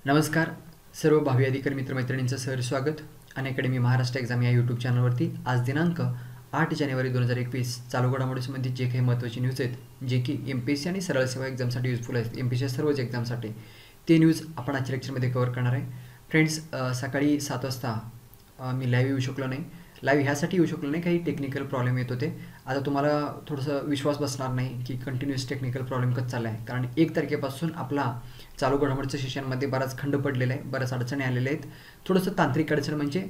नमस्कार सर्व भावी अधिकारी मित्रमैत्रिणींचं सहर्ष स्वागत अनअकॅडमी महाराष्ट्र एक्झाम या यूट्यूब चॅनलवरती। आज दिनांक 8 जानेवारी 2021 चालू घडामोडींमध्ये जे काही महत्त्वाची न्यूज आहेत जे की MPSC आणि सरळ सेवा एक्झामसाठी युजफुल आहेत, MPSC सर्वच एक्झामसाठी, ते न्यूज आपण आजच्या लेक्चरमध्ये कव्हर करणार आहे। फ्रेंड्स, सकाळी 7 वाजता मी लाईव्ह येऊ शकलो नाही। लाईव्ह ह्यासाठी येऊ शकलो नाही, काही टेक्निकल प्रॉब्लेम येत होते। आता तुम्हाला थोडंसं विश्वास बसणार नाही की कंटिन्युअस टेक्निकल प्रॉब्लेम कसं चालला आहे, कारण 1 तारखेपासून आपला चालू घडामोडीच्या सेशनमध्ये बराच खंड पडलेला आहे, बऱ्याच अडचणी आलेल्या आहेत। थोडंसं तांत्रिक अडचण म्हणजे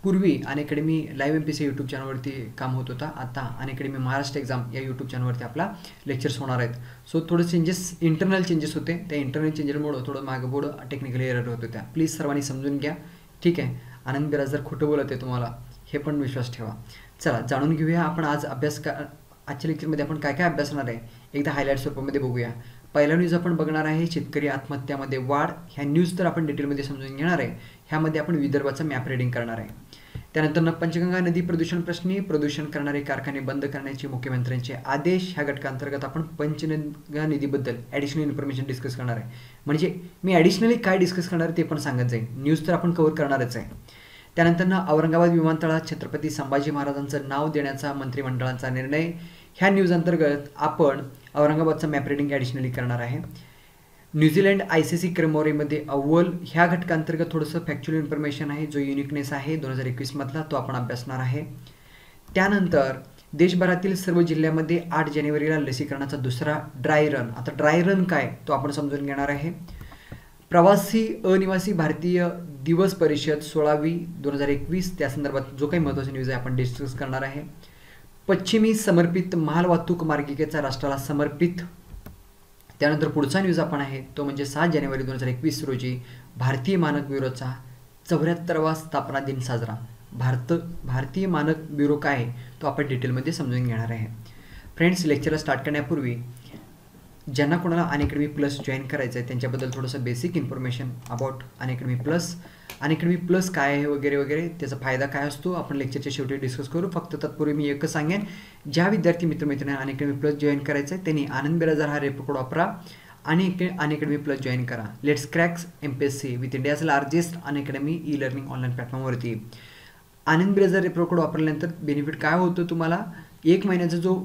पूर्वी अनअकॅडमी लाईव्ह MPSC यूट्यूब चॅनलवरती काम होत होता, आता अनअकॅडमी महाराष्ट्र एक्झाम या यूट्यूब चॅनलवरती आपला लेक्चर्स होणार आहेत। सो थोडं चेंजेस, इंटरनल चेंजेस होते, त्या इंटरनल चेंजेसमुळे थोडं मागं पुढं टेक्निकल एरर होत होत्या। प्लीज सर्वांनी समजून घ्या, ठीक आहे। आनंद बिराज जर खोटं बोलत आहे तुम्हाला हे पण विश्वास ठेवा। चला जाणून घेऊया आपण आज आजच्या लेक्चरमध्ये आपण काय काय अभ्यासणार आहे, एकदा हायलाइट स्वरूपामध्ये बघूया। पहिला न्यूज आपण बघणार आहे शेतकरी आत्महत्यामध्ये वाढ। ह्या न्यूज तर आपण डिटेलमध्ये समजून घेणार आहे। ह्यामध्ये आपण विदर्भाचं मॅप रीडिंग करणार आहे। त्यानंतर पंचगंगा नदी प्रदूषण प्रश्नी प्रदूषण करणारे कारखाने बंद करण्याचे मुख्यमंत्र्यांचे आदेश। ह्या घटकांतर्गत आपण पंचगंगा नदीबद्दल ॲडिशनल इन्फॉर्मेशन डिस्कस करणार आहे। म्हणजे मी ॲडिशनली काय डिस्कस करणार आहे ते पण सांगत जाईल, न्यूज तर आपण कव्हर करणारच आहे। त्यानंतर औरंगाबाद विमानतळात छत्रपती संभाजी महाराजांचं नाव देण्याचा मंत्रिमंडळाचा निर्णय। ह्या न्यूज अंतर्गत आपण औरंगाबादचं मॅप रीडिंग ॲडिशनली करणार आहे। न्यूझीलंड ICC क्रमवारीमध्ये अव्वल। ह्या घटकांतर्गत थोडंसं फॅक्च्युअल इन्फॉर्मेशन आहे, जो युनिकनेस आहे 2021 मधला तो आपण अभ्यासणार आहे। त्यानंतर देशभरातील सर्व जिल्ह्यामध्ये 8 जानेवारीला लसीकरणाचा दुसरा ड्राय रन। आता ड्राय रन काय तो आपण समजून घेणार आहे। प्रवासी अनिवासी भारतीय दिवस परिषद 16वी 2021 त्या संदर्भात जो काही महत्त्वाचा न्यूज आहे आपण डिस्कस करणार आहे। पश्चिमी समर्पित माल वाहतूक मार्गिकेचा राष्ट्राला समर्पित। त्यानंतर पुढचा न्यूज आपण आहे तो म्हणजे 7 जानेवारी 2021 रोजी भारतीय मानक ब्युरोचा 74वा स्थापना दिन साजरा। भारतीय मानक ब्युरो काय आहे तो आपण डिटेलमध्ये समजून घेणार आहे। फ्रेंड्स, लेक्चरला स्टार्ट करण्यापूर्वी ज्यांना कोणाला अनअकॅडमी प्लस जॉईन करायचं आहे त्यांच्याबद्दल थोडंसं basic information about Unacademy plus. Unacademy plus काय आहे वगैरे वगैरे, त्याचा फायदा काय असतो आपण लेक्चरच्या शेवटी डिस्कस करू। फक्त तत्पूर्वी मी एकच सांगेन, ज्या विद्यार्थी मित्रमैत्रिणींना अनअकॅडमी प्लस जॉईन करायचं आहे त्यांनी आनंद बिराजदार हा रेफर कोड वापरा आणि अनअकॅडमी प्लस जॉईन करा। Let's cracks MPSC with India's largest Unacademy e learning online प्लॅटफॉर्मवरती। आनंद बिराजदार रेफर कोड वापरल्यानंतर बेनिफिट काय होतं तुम्हाला, 1 महिन्याचा जो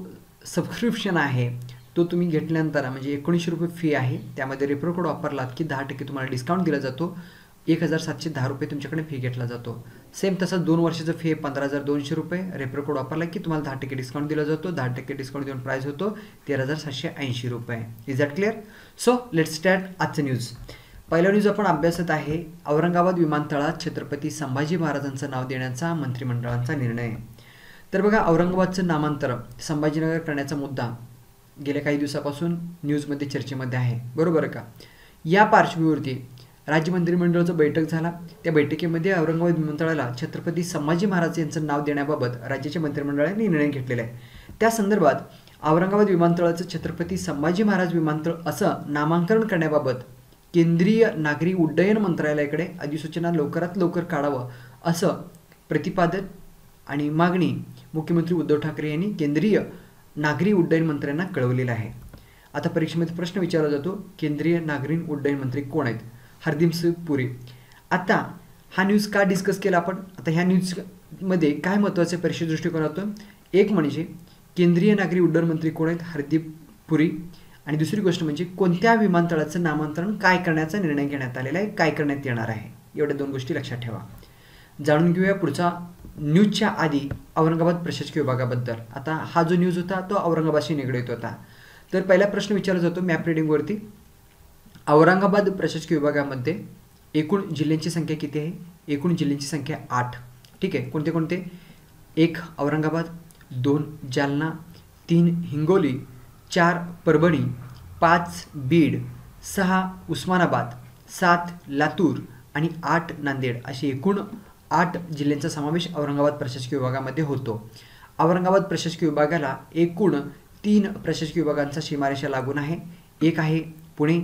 सबस्क्रिप्शन आहे तो तुम्ही घेतल्यानंतर म्हणजे 1900 रुपये फी आहे, त्यामध्ये रेफर कोड वापरलात की 10% तुम्हाला डिस्काउंट दिला जातो। 1710 रुपये तुमच्याकडे फी घेतला जातो। सेम तसं 2 वर्षाचं फी 15,200 रुपये। रेफर कोड वापरला की तुम्हाला 10% डिस्काउंट दिला जातो। 10% डिस्काउंट देऊन प्राइस होतो 13,780 रुपये। Is that clear? So let's start आजचं न्यूज। पहिला न्यूज आपण अभ्यासत आहे औरंगाबाद विमानतळात छत्रपती संभाजी महाराजांचं नाव देण्याचा मंत्रिमंडळाचा निर्णय। तर बघा, औरंगाबादचं नामांतर संभाजीनगर करण्याचा मुद्दा गेल्या काही दिवसापासून न्यूजमध्ये चर्चेमध्ये आहे, बरोबर का? या पार्श्वभूमीवरती राज्य मंत्रिमंडळाचा बैठक झाला। त्या बैठकीमध्ये औरंगाबाद विमानतळाला छत्रपती संभाजी महाराज यांचं नाव देण्याबाबत राज्याच्या मंत्रिमंडळाने निर्णय घेतलेला आहे। त्या संदर्भात औरंगाबाद विमानतळाचं छत्रपती संभाजी महाराज विमानतळ असं नामांकन करण्याबाबत केंद्रीय नागरी उड्डयन मंत्रालयाकडे अधिसूचना लवकरात लवकर काढावं असं प्रतिपादन आणि मागणी मुख्यमंत्री उद्धव ठाकरे यांनी केंद्रीय नागरी उड्डयन मंत्र्यांना कळवलेलं आहे। आता परीक्षेमध्ये प्रश्न विचारला जातो, केंद्रीय नागरी उड्डयन मंत्री कोण आहेत? हरदीप सिंग पुरी। आता हा न्यूज का डिस्कस केला आपण? आता ह्या न्यूजमध्ये काय महत्त्वाचे परीक्षे दृष्टिकोनातून, एक म्हणजे केंद्रीय नागरी उड्डयन मंत्री कोण आहेत? हरदीप पुरी। आणि दुसरी गोष्ट म्हणजे कोणत्या विमानतळाचं नामांतरण काय करण्याचा निर्णय घेण्यात आलेला आहे, काय करण्यात येणार आहे, एवढ्या 2 गोष्टी लक्षात ठेवा। जाणून घेऊया पुढचा न्यूजच्या आधी औरंगाबाद प्रशासकीय विभागाबद्दल। आता हा जो न्यूज होता तो औरंगाबादशी निगडीत होता। तर पहिला प्रश्न विचारला जातो मॅप रीडिंगवरती, औरंगाबाद प्रशासकीय विभागामध्ये एकूण जिल्ह्यांची संख्या किती आहे? एकूण जिल्ह्यांची संख्या 8, ठीक आहे। कोणते कोणते? 1 औरंगाबाद, 2 जालना, 3 हिंगोली, 4 परभणी, 5 बीड, 6 उस्मानाबाद, 7 लातूर आणि 8 नांदेड, अशी एकूण 8 जिल्ह्यांचा समावेश औरंगाबाद प्रशासकीय विभागामध्ये होतो। औरंगाबाद प्रशासकीय विभागाला एकूण 3 प्रशासकीय विभागांचा सीमारेषा लागून आहे। 1 आहे पुणे,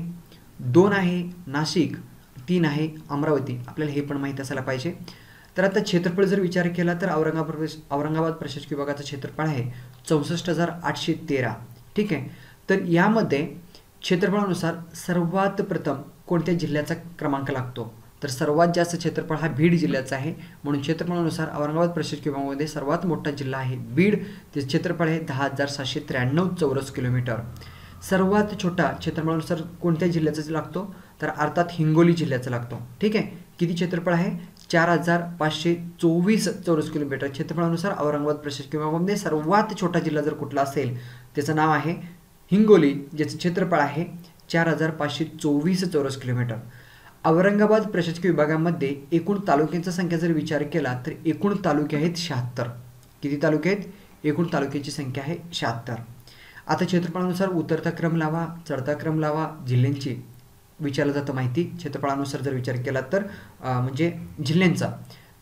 2 आहे नाशिक, 3 आहे अमरावती। आपल्याला हे पण माहीत असायला पाहिजे। तर आता क्षेत्रफळ जर विचार केला तर औरंगाबाद प्रशासकीय विभागाचं क्षेत्रफळ आहे 64,813, ठीक आहे। तर यामध्ये क्षेत्रफळानुसार सर्वात प्रथम कोणत्या जिल्ह्याचा क्रमांक लागतो? तर सर्वात जास्त क्षेत्रफळ हा बीड जिल्ह्याचा आहे, म्हणून क्षेत्रफळानुसार औरंगाबाद प्रशासकीय विभागामध्ये सर्वात मोठा जिल्हा आहे बीड. ते क्षेत्रफळ आहे 10,793 चौरस किलोमीटर. सर्वात छोटा क्षेत्रफळानुसार कोणत्या जिल्ह्याचा लागतो? तर अर्थात हिंगोली जिल्ह्याचा लागतो. ठीक आहे. किती क्षेत्रफळ आहे? 4,524 चौरस किलोमीटर. क्षेत्रफळानुसार औरंगाबाद प्रशासकीय विभागामध्ये सर्वात छोटा जिल्हा जर कुठला असेल त्याचं नाव आहे हिंगोली, ज्याचं क्षेत्रफळ आहे 4,524 चौरस किलोमीटर. औरंगाबाद प्रशासकीय विभागामध्ये एकूण तालुक्यांचा संख्या जर विचार केला तर एकूण तालुके आहेत 76. किती तालुके आहेत? एकूण तालुक्याची संख्या आहे 76. आता क्षेत्रफळानुसार उतरता क्रम लावा, चढता क्रम लावा, जिल्ह्यांची विचारलं जातं माहिती क्षेत्रफळानुसार जर विचार केला तर म्हणजे जिल्ह्यांचा.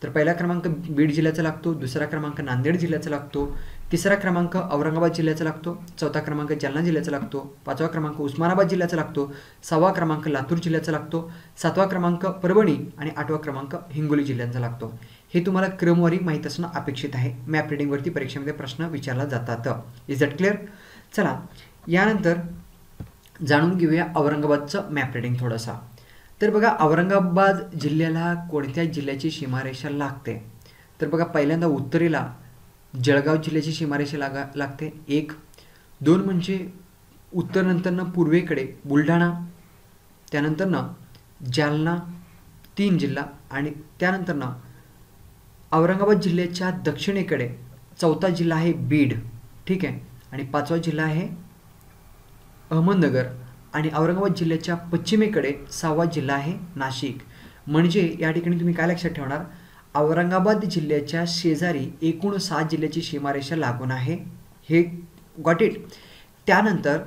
तर पहिला क्रमांक बीड जिल्ह्याचा लागतो, दुसरा क्रमांक नांदेड जिल्ह्याचा लागतो, तिसरा क्रमांक औरंगाबाद जिल्ह्याचा लागतो, चौथा क्रमांक जालना जिल्ह्याचा लागतो, पाचवा क्रमांक उस्मानाबाद जिल्ह्याचा लागतो, सहावा क्रमांक लातूर जिल्ह्याचा लागतो, सातवा क्रमांक परभणी आणि आठवा क्रमांक हिंगोली जिल्ह्याचा लागतो. हे तुम्हाला क्रमवारी माहीत असणं अपेक्षित आहे. मॅप रिडिंगवरती परीक्षेमध्ये प्रश्न विचारला जातात. Is that clear? चला यानंतर जाणून घेऊया औरंगाबादचं मॅप रिडिंग थोडंसा. तर बघा औरंगाबाद जिल्ह्याला कोणत्या जिल्ह्याची सीमारेषा लागते? तर बघा पहिल्यांदा उत्तरेला जळगाव जिल्ह्याची सीमारेषा लागते 1. 2 म्हणजे उत्तरनंतरनं पूर्वेकडे बुलढाणा, त्यानंतरनं जालना 3 जिल्हा आणि त्यानंतरनं औरंगाबाद जिल्ह्याच्या दक्षिणेकडे चौथा जिल्हा आहे बीड. ठीक आहे. आणि पाचवा जिल्हा आहे अहमदनगर आणि औरंगाबाद जिल्ह्याच्या पश्चिमेकडे सहावा जिल्हा आहे नाशिक. म्हणजे या ठिकाणी तुम्ही काय लक्षात ठेवणार? औरंगाबाद जिल्ह्याच्या शेजारी एकूण 7 जिल्ह्याची सीमारेषा लागून आहे. हे गॉट इट. त्यानंतर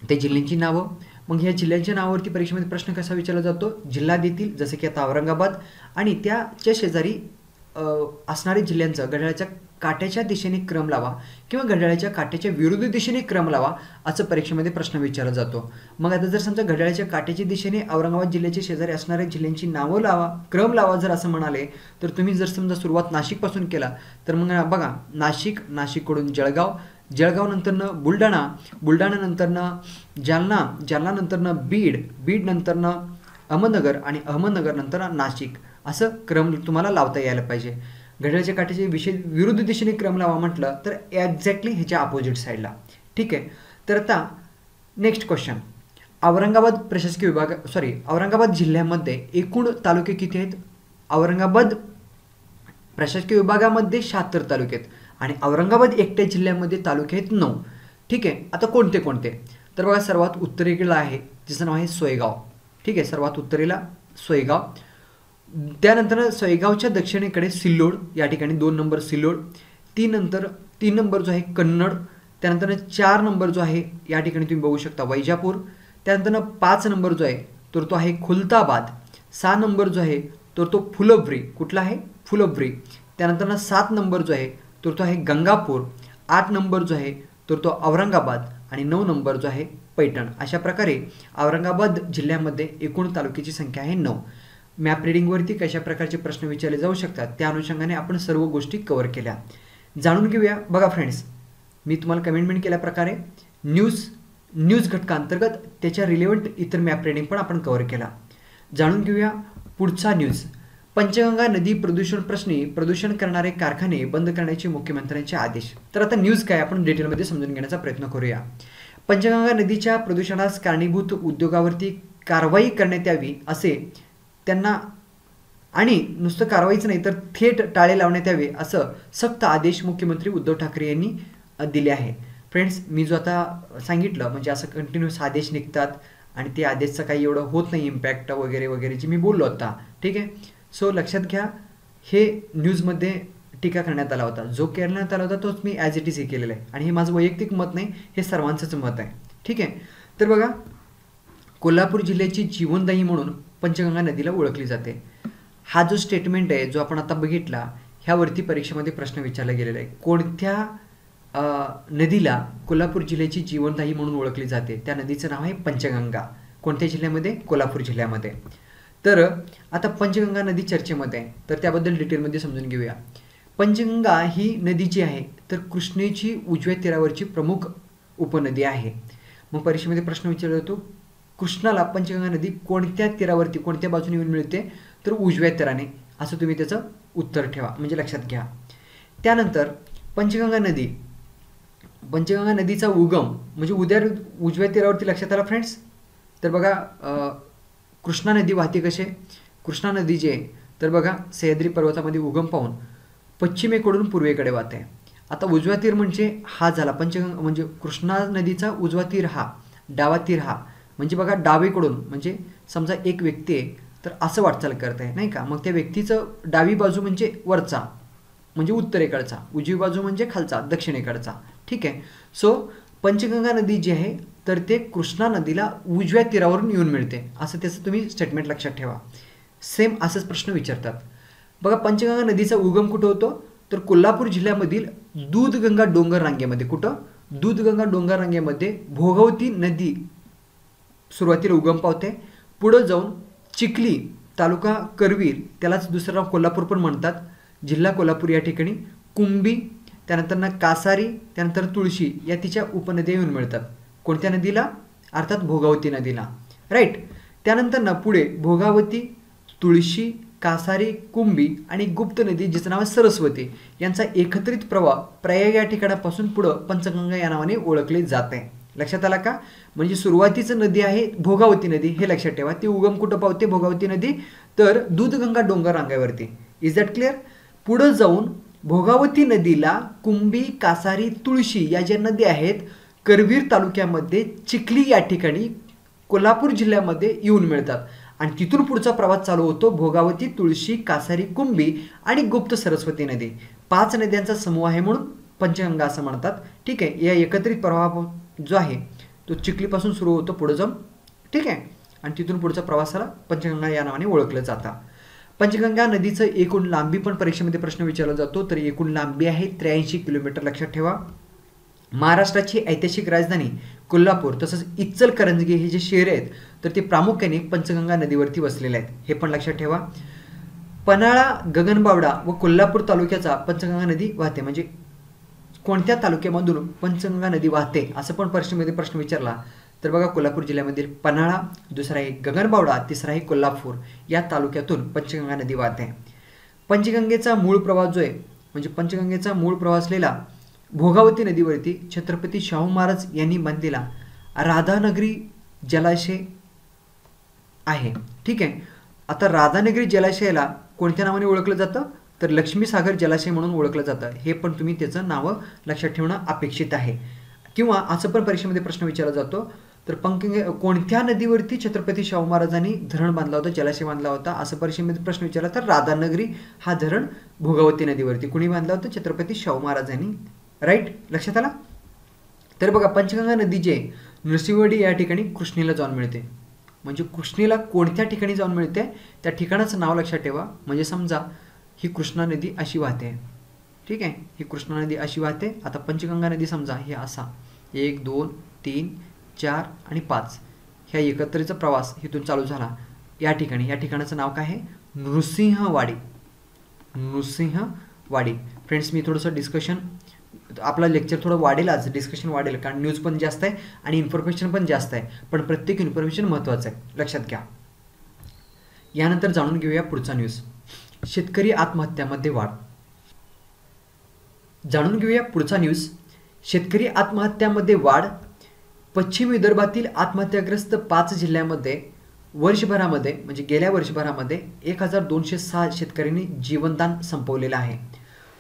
ते जिल्ह्यांची नावं. मग ह्या जिल्ह्यांच्या नावावरती परीक्षेमध्ये प्रश्न कसा विचारला जातो? जिल्हा देतील, जसं की आता औरंगाबाद, आणि त्याच्या शेजारी असणाऱ्या जिल्ह्यांचा घड्याळाच्या काट्याच्या दिशेने क्रम लावा किंवा घड्याळाच्या काट्याच्या विरुद्ध दिशेने क्रम लावा, असं परीक्षेमध्ये प्रश्न विचारला जातो. मग आता जर समजा घड्याळाच्या काट्याच्या दिशेने औरंगाबाद जिल्ह्याच्या शेजारी असणाऱ्या जिल्ह्यांची नावं लावा, क्रम लावा जर असं म्हणाले, तर तुम्ही जर समजा सुरुवात नाशिकपासून केला तर मग बघा नाशिककडून जळगाव, जळगावनंतरनं बुलढाणा, बुलढाणानंतरनं जालना, जालनानंतरनं बीड नंतरनं अहमदनगर आणि अहमदनगरनंतर नाशिक, असं क्रम तुम्हाला लावता यायला पाहिजे. घड्याळाच्या काट्याचे विरुद्ध दिशेने क्रम लावा म्हटलं तर एक्झॅक्टली ह्याच्या अपोजिट साईडला. ठीक आहे. तर आता नेक्स्ट क्वेश्चन. औरंगाबाद जिल्ह्यामध्ये एकूण तालुके किती आहेत? औरंगाबाद प्रशासकीय विभागामध्ये 76 तालुके आहेत आणि औरंगाबाद एकट्या जिल्ह्यामध्ये तालुके आहेत 9. ठीक आहे. आता कोणते कोणते? तर बघा सर्वात उत्तरेला आहे जिचं नाव आहे सोयगाव. ठीक आहे. सर्वात उत्तरेला सोयगाव. त्यानंतर सोयगावच्या दक्षिणेकडे सिल्लोड, या ठिकाणी 2 नंबर सिल्लोड. 3 नंबर जो आहे कन्नड. त्यानंतर 4 नंबर जो आहे या ठिकाणी तुम्ही बघू शकता वैजापूर. त्यानंतर 5 नंबर जो आहे तर तो आहे खुलताबाद. 6 नंबर जो आहे तर तो फुलंब्री. कुठला आहे? फुलंब्री. त्यानंतर 7 नंबर जो आहे तर तो आहे गंगापूर. 8 नंबर जो आहे तर तो औरंगाबाद आणि 9 नंबर जो आहे पैठण. अशा प्रकारे औरंगाबाद जिल्ह्यामध्ये एकूण तालुक्याची संख्या आहे 9. मॅप रिडिंगवरती कशा प्रकारचे प्रश्न विचारले जाऊ शकतात त्या अनुषंगाने आपण सर्व गोष्टी कव्हर केल्या. जाणून घेऊया. बघा फ्रेंड्स, मी तुम्हाला कमेंटमेंट केल्याप्रकारे न्यूज घटकांतर्गत त्याच्या रिलेव्हंट इतर मॅप रिडिंग पण आपण कव्हर केला. जाणून घेऊया पुढचा न्यूज. पंचगंगा नदी प्रदूषण प्रश्नी प्रदूषण करणारे कारखाने बंद करण्याचे मुख्यमंत्र्यांचे आदेश. तर आता न्यूज काय आपण डिटेलमध्ये समजून घेण्याचा प्रयत्न करूया. पंचगंगा नदीच्या प्रदूषणास कारणीभूत उद्योगावरती कारवाई करण्यात यावी असे त्यांना, आणि नुसतं कारवाईच नाही तर थेट टाळे लावण्यात यावे असं सक्त आदेश मुख्यमंत्री उद्धव ठाकरे यांनी दिले आहे. फ्रेंड्स, मी जो आता सांगितलं म्हणजे असं कंटिन्युअस आदेश निघतात आणि ते आदेशचं काही एवढं होत नाही इम्पॅक्ट वगैरे वगैरे जे मी बोललो आता. ठीक आहे. सो लक्षात घ्या, हे न्यूजमध्ये टीका करण्यात आला होता. जो करण्यात आला होता तोच मी ॲज इट इज हे केलेलं आहे आणि हे माझं वैयक्तिक मत नाही, हे सर्वांचंच मत आहे. ठीक आहे. तर बघा, कोल्हापूर जिल्ह्याची जीवनदायी म्हणून पंचगंगा नदीला ओळखली जाते. हा जो स्टेटमेंट आहे जो आपण आता बघितला, ह्यावरती परीक्षेमध्ये प्रश्न विचारला गेलेला आहे. कोणत्या नदीला कोल्हापूर जिल्ह्याची जीवनदायी म्हणून ओळखली जाते? त्या नदीचं नाव आहे पंचगंगा. कोणत्या जिल्ह्यामध्ये? कोल्हापूर जिल्ह्यामध्ये. तर आता पंचगंगा नदी चर्चेमध्ये आहे, तर त्याबद्दल डिटेलमध्ये समजून घेऊया. पंचगंगा ही नदी जी आहे तर कृष्णेची उजव्या तीरावरची प्रमुख उपनदी आहे. मग परीक्षेमध्ये प्रश्न विचारला जातो कृष्णाला पंचगंगा नदी कोणत्या तीरावरती कोणत्या बाजूने येऊन मिळते तर उजव्या तीराने, असं तुम्ही त्याचं उत्तर ठेवा म्हणजे लक्षात घ्या. त्यानंतर पंचगंगा नदीचा उगम म्हणजे उजव्या तीरावरती लक्षात आला फ्रेंड्स. तर बघा कृष्णा नदी वाहते कसे, कृष्णा नदी जी आहे तर बघा सह्याद्री पर्वतामध्ये उगम पाहून पश्चिमेकडून पूर्वेकडे वाहते. आता उजवा तीर म्हणजे हा झाला पंचगंगा म्हणजे कृष्णा नदीचा उजवा तीर हा, डावा तीर हा म्हणजे बघा डावीकडून म्हणजे समजा एक व्यक्ती आहे तर असं वाटचाल करत आहे नाही का, मग त्या व्यक्तीचं डावी बाजू म्हणजे वरचा म्हणजे उत्तरेकडचा, उजवी बाजू म्हणजे खालचा दक्षिणेकडचा. ठीक आहे. सो पंचगंगा नदी जी आहे तर ते कृष्णा नदीला उजव्या तीरावरून येऊन मिळते, असं त्याचं तुम्ही स्टेटमेंट लक्षात ठेवा. सेम असंच प्रश्न विचारतात. बघा पंचगंगा नदीचा उगम कुठं होतो तर कोल्हापूर जिल्ह्यामधील दूधगंगा डोंगर रांगेमध्ये. कुठं? दूधगंगा डोंगर रांगेमध्ये भोगवती नदी सुरुवातीला उगम पावते. पुढं जाऊन चिखली तालुका करवीर, त्यालाच दुसरं नाव कोल्हापूर पण म्हणतात, जिल्हा कोल्हापूर या ठिकाणी कुंभी, त्यानंतर कासारी, त्यानंतर तुळशी या तिच्या उपनद्या येऊन मिळतात. कोणत्या नदीला? अर्थात भोगावती नदीला. राईट. त्यानंतर ना पुढे भोगावती, तुळशी, कासारी, कुंभी आणि गुप्त नदी जिचं नाव आहे सरस्वती यांचा एकत्रित प्रवाह प्रयाग या ठिकाणापासून पुढं पंचगंगा या नावाने ओळखले जाते. लक्षात आला का? म्हणजे सुरुवातीचं नदी आहे भोगावती नदी हे लक्षात ठेवा. ती उगम कुठं पावते भोगावती नदी तर दूधगंगा डोंगर रांगावरती. Is that clear? पुढं जाऊन भोगावती नदीला कुंभी, कासारी, तुळशी या ज्या नदी आहेत करवीर तालुक्यामध्ये चिखली या ठिकाणी कोल्हापूर जिल्ह्यामध्ये येऊन मिळतात आणि तिथून पुढचा प्रवास चालू होतो भोगावती, तुळशी, कासारी, कुंभी आणि गुप्त सरस्वती नदी. 5 नद्यांचा समूह आहे म्हणून पंचगंगा असं म्हणतात. ठीक आहे. या एकत्रित प्रवाह जो आहे तो चिखलीपासून सुरू होतो पुढे जाऊन. ठीक आहे. आणि तिथून पुढच्या प्रवासाला पंचगंगा या नावाने ओळखलं जातं. पंचगंगा नदीचं एकूण लांबी पण परीक्षेमध्ये प्रश्न विचारला जातो. तर एकूण लांबी आहे 83 किलोमीटर. लक्षात ठेवा. महाराष्ट्राची ऐतिहासिक राजधानी कोल्हापूर तसंच इचलकरंजी हे जे शहर आहेत तर ते प्रामुख्याने पंचगंगा नदीवरती वसलेले आहेत, हे पण लक्षात ठेवा. पन्हाळा, गगनबावडा व कोल्हापूर तालुक्याचा पंचगंगा नदी वाहते. म्हणजे कोणत्या तालुक्यामधून पंचगंगा नदी वाहते असं पण परीक्षेमध्ये प्रश्न विचारला तर बघा कोल्हापूर जिल्ह्यामधील पन्हाळा, दुसरा आहे गगनबावडा, तिसरा आहे कोल्हापूर या तालुक्यातून पंचगंगा नदी वाहते. पंचगंगेचा मूळ प्रवाह जो आहे म्हणजे पंचगंगेचा मूळ प्रवाह असलेला भोगावती नदीवरती छत्रपती शाहू महाराज यांनी बांधलेला राधानगरी जलाशय आहे. ठीक आहे. आता राधानगरी जलाशयाला कोणत्या नावाने ओळखलं जातं तर लक्ष्मीसागर जलाशय म्हणून ओळखलं जातं. हे पण तुम्ही त्याचं नावं लक्षात ठेवणं अपेक्षित आहे. किंवा असं पण परीक्षेमध्ये प्रश्न विचारला जातो तर कोणत्या नदीवरती छत्रपती शाहू महाराजांनी धरण बांधला होता, जलाशय बांधला होता असं परीक्षेमध्ये प्रश्न विचारला तर राधानगरी हा धरण भोगावती नदीवरती कुणी बांधला होता? छत्रपती शाहू महाराजांनी. राईट. लक्षात आला. तर बघा पंचगंगा नदी जी आहे नृसिंहवाडी या ठिकाणी कृष्णेला जाऊन मिळते. म्हणजे कृष्णेला कोणत्या ठिकाणी जाऊन मिळते त्या ठिकाणाचं नाव लक्षात ठेवा. म्हणजे समजा ही कृष्णा नदी अशी वाहते. ठीक आहे. ही कृष्णा नदी अशी वाहते. आता पंचगंगा नदी समजा हे असा 1, 2, 3, 4 आणि 5 ह्या एकत्रीचा प्रवास इथून चालू झाला या ठिकाणी. या ठिकाणाचं नाव काय आहे? नृसिंहवाडी. नृसिंहवाडी. फ्रेंड्स मी थोडंसं डिस्कशन आपला लेक्चर थोडं वाढेल, आज डिस्कशन वाढेल कारण न्यूज पण जास्त आहे आणि इन्फॉर्मेशन पण जास्त आहे, पण प्रत्येक इन्फॉर्मेशन महत्त्वाचं आहे, लक्षात घ्या. यानंतर जाणून घेऊया पुढचा न्यूज. शेतकरी आत्महत्यामध्ये वाढ. जाणून घेऊया पुढचा न्यूज. शेतकरी आत्महत्यामध्ये वाढ. पश्चिम विदर्भातील आत्महत्याग्रस्त 5 जिल्ह्यांमध्ये वर्षभरामध्ये म्हणजे गेल्या वर्षभरामध्ये 1206 शेतकऱ्यांनी जीवनदान संपवलेलं आहे.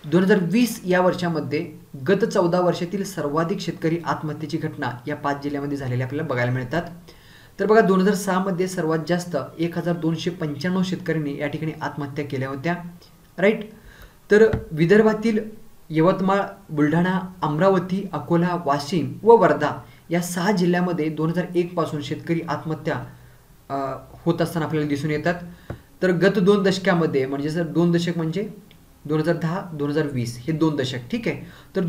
2020 या वर्षामध्ये गत 14 वर्षातील सर्वाधिक शेतकरी आत्महत्येची घटना या 5 जिल्ह्यांमध्ये झालेल्या आपल्याला बघायला मिळतात. तर बघा 2006 मध्ये सर्वात जास्त 1295 शेतकऱ्यांनी या ठिकाणी आत्महत्या केल्या होत्या. राईट. तर विदर्भातील यवतमाळ, बुलढाणा, अमरावती, अकोला, वाशिम व वर्धा या 6 जिल्ह्यामध्ये 2001 पासून शेतकरी आत्महत्या होत असताना आपल्याला दिसून येतात. तर गत 2 दशकामध्ये म्हणजे जर 2 दशक म्हणजे 2010-2020 हे 2 दशक. ठीक आहे. तर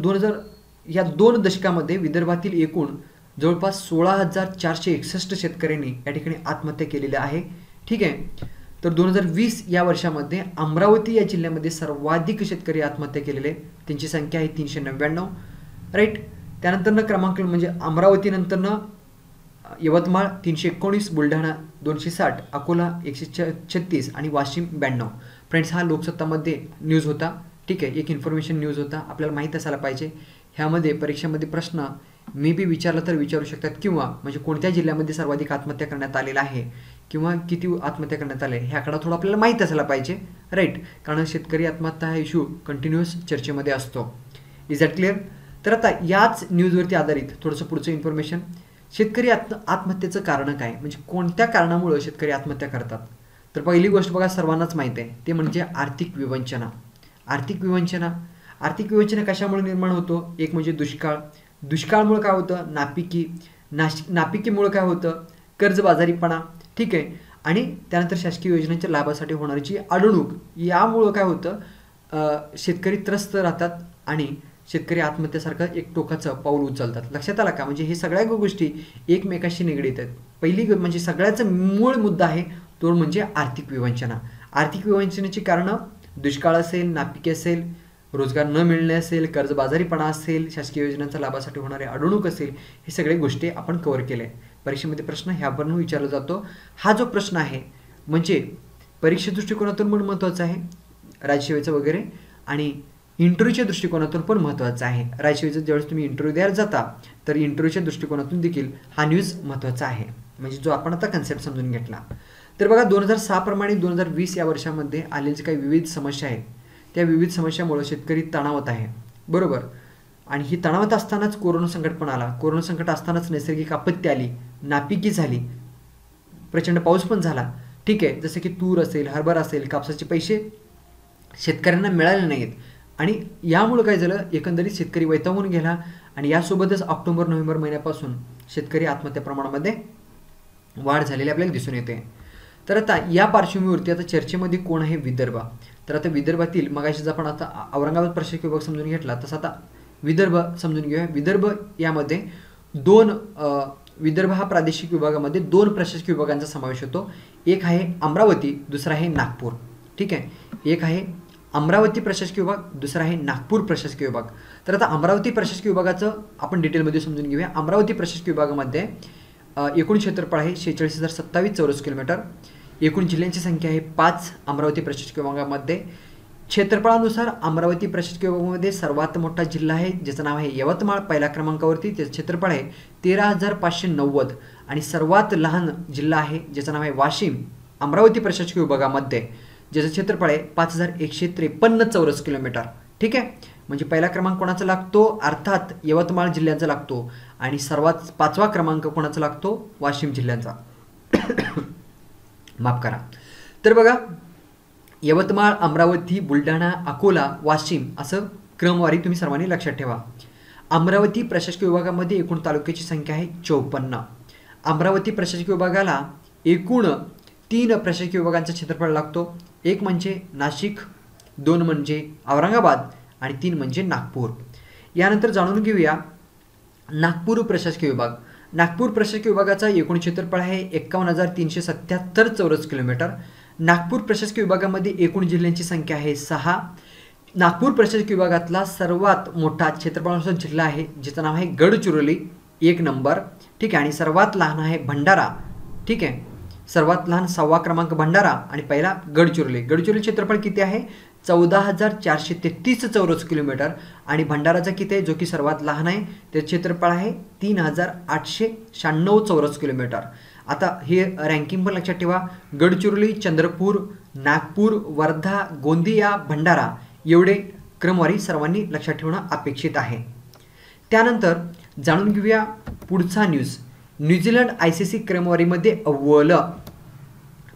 या 2 दशकामध्ये विदर्भातील एकूण जवळपास 16,461 शेतकऱ्यांनी या ठिकाणी आत्महत्या केलेल्या आहे. ठीक आहे. तर 2020 या वर्षामध्ये अमरावती या जिल्ह्यामध्ये सर्वाधिक शेतकरी आत्महत्या केलेले, त्यांची संख्या आहे 399. राईट. त्यानंतरनं क्रमांक म्हणजे अमरावती नंतरनं यवतमाळ 319, बुलढाणा 260, अकोला 136 आणि वाशिम 92. फ्रेंड्स, हा लोकसत्तामध्ये न्यूज होता. ठीक आहे, एक इन्फॉर्मेशन न्यूज होता, आपल्याला माहीत असायला पाहिजे. ह्यामध्ये परीक्षेमध्ये प्रश्न मे बी विचारला तर विचारू शकतात, किंवा म्हणजे कोणत्या जिल्ह्यामध्ये सर्वाधिक आत्महत्या करण्यात आलेला आहे किंवा किती आत्महत्या करण्यात आले हे आकडा थोडा आपल्याला माहीत असायला पाहिजे, राईट. कारण शेतकरी आत्महत्या हा इश्यू कंटिन्युअस चर्चेमध्ये असतो. Is that clear? तर आता याच न्यूजवरती आधारित थोडंसं पुढचं इन्फॉर्मेशन. शेतकरी आत्महत्येचं कारण काय, म्हणजे कोणत्या कारणामुळे शेतकरी आत्महत्या करतात? तर पहिली गोष्ट बघा, सर्वांनाच माहीत आहे, ते म्हणजे आर्थिक विवंचना. आर्थिक विवंचना कशामुळे निर्माण होतो? एक म्हणजे दुष्काळमुळे काय होतं? नापिकीमुळे काय होतं? कर्जबाजारीपणा. ठीक आहे, आणि त्यानंतर शासकीय योजनांच्या लाभासाठी होणारी अडवणूक, यामुळं काय होतं? शेतकरी त्रस्त राहतात आणि शेतकरी आत्महत्येसारखं एक टोकाचं पाऊल उचलतात. लक्षात आला का? म्हणजे हे सगळ्या गोष्टी एकमेकाशी निगडीत आहेत. पहिली म्हणजे सगळ्याचा मूळ मुद्दा आहे तो म्हणजे आर्थिक विवंचना. आर्थिक विवंचनेची कारणं दुष्काळ असेल, नापिकी असेल, रोजगार न मिळणे असेल, कर्जबाजारीपणा असेल, शासकीय योजनांच्या लाभासाठी होणारे अडवणूक असेल, हे सगळे गोष्टी आपण कव्हर केले. परीक्षेमध्ये प्रश्न ह्यावरून विचारला जातो. हा जो प्रश्न आहे म्हणजे परीक्षे दृष्टिकोनातून पण महत्त्वाचा आहे, राज्यसेवेचं वगैरे, आणि इंटरव्ह्यूच्या दृष्टिकोनातून पण महत्त्वाचा आहे. राज्यसेवेचं ज्यावेळेस तुम्ही इंटरव्ह्यू द्यायला जाता तर इंटरव्ह्यूच्या दृष्टिकोनातून देखील हा न्यूज महत्त्वाचा आहे, म्हणजे जो आपण आता कन्सेप्ट समजून घेतला. तर बघा, 2006 प्रमाणे 2020 या वर्षामध्ये आलेल्या काही विविध समस्या आहेत, त्या विविध समस्यामुळे शेतकरी तणावात आहे, बरोबर. आणि ही तणावात असतानाच कोरोना संकट पण आला. कोरोना संकट असतानाच नैसर्गिक आपत्ती आली, नापिकी झाली, प्रचंड पाऊस पण झाला. ठीक आहे, जसं की तूर असेल, हरभरा असेल, कापसाचे पैसे शेतकऱ्यांना मिळाले नाहीत, आणि यामुळे काय झालं, एकंदरीत शेतकरी वैतागून गेला. आणि यासोबतच ऑक्टोबर-नोव्हेंबर महिन्यापासून शेतकरी आत्महत्या प्रमाणामध्ये वाढ झालेली आपल्याला दिसून येते. तर आता या पार्श्वभूमीवरती आता चर्चेमध्ये कोण आहे? विदर्भ. तर आता विदर्भातील मगाशीच आपण आता औरंगाबाद प्रशासकीय विभाग समजून घेतला, तसं आता विदर्भ समजून घेऊया. विदर्भ यामध्ये विदर्भ हा प्रादेशिक विभागामध्ये 2 प्रशासकीय विभागांचा समावेश होतो. एक आहे अमरावती, दुसरा आहे नागपूर. ठीक आहे, एक आहे अमरावती प्रशासकीय विभाग, दुसरा आहे नागपूर प्रशासकीय विभाग. तर आता अमरावती प्रशासकीय विभागाचं आपण डिटेलमध्ये समजून घेऊया. अमरावती प्रशासकीय विभागामध्ये एकूण क्षेत्रफळ आहे 46,027 चौरस किलोमीटर. एकूण जिल्ह्यांची संख्या आहे 5 अमरावती प्रशासकीय विभागामध्ये. क्षेत्रफळानुसार अमरावती प्रशासकीय विभागामध्ये सर्वात मोठा जिल्हा आहे ज्याचं नाव आहे यवतमाळ, पहिल्या क्रमांकावरती. त्याचं क्षेत्रफळ आहे 13,590. आणि सर्वात लहान जिल्हा आहे ज्याचं नाव आहे वाशिम, अमरावती प्रशासकीय विभागामध्ये, ज्याचं क्षेत्रफळ आहे 5,153 चौरस किलोमीटर. ठीक आहे, म्हणजे पहिला क्रमांक कोणाचा लागतो? अर्थात यवतमाळ जिल्ह्याचा लागतो. आणि सर्वात 5वा क्रमांक कोणाचा लागतो? वाशिम जिल्ह्याचा. माफ करा. तर बघा, यवतमाळ, अमरावती, बुलढाणा, अकोला, वाशिम असं क्रमवारी तुम्ही सर्वांनी लक्षात ठेवा. अमरावती प्रशासकीय विभागामध्ये एकूण तालुक्याची संख्या आहे 54. अमरावती प्रशासकीय विभागाला एकूण 3 प्रशासकीय विभागांचा क्षेत्रफळ लागतो. एक म्हणजे नाशिक, 2 म्हणजे औरंगाबाद आणि 3 म्हणजे नागपूर. यानंतर जाणून घेऊया नागपूर प्रशासकीय विभाग. नागपूर प्रशासकीय विभागाचा एकूण क्षेत्रफळ आहे 51,377 चौरस किलोमीटर. नागपूर प्रशासकीय विभागामध्ये एकूण जिल्ह्यांची संख्या आहे 6. नागपूर प्रशासकीय विभागातला सर्वात मोठा क्षेत्रफळानुसार जिल्हा आहे ज्याचं नाव आहे गडचिरोली, 1 नंबर. ठीक आहे, आणि सर्वात लहान आहे भंडारा. ठीक आहे, सर्वात लहान 6वा क्रमांक भंडारा आणि पहिला गडचिरोली. गडचिरोली क्षेत्रफळ किती आहे? 14,433 चौरस किलोमीटर. आणि भंडाराचा किती आहे, जो की सर्वात लहान आहे, त्याचं क्षेत्रफळ आहे 3,896 चौरस किलोमीटर. आता हे रँकिंग पण लक्षात ठेवा. गडचिरोली, चंद्रपूर, नागपूर, वर्धा, गोंदिया, भंडारा एवढे क्रमवारी सर्वांनी लक्षात ठेवणं अपेक्षित आहे. त्यानंतर जाणून घेऊया पुढचा न्यूज. न्यूझीलंड ICC क्रमवारीमध्ये अव्वल.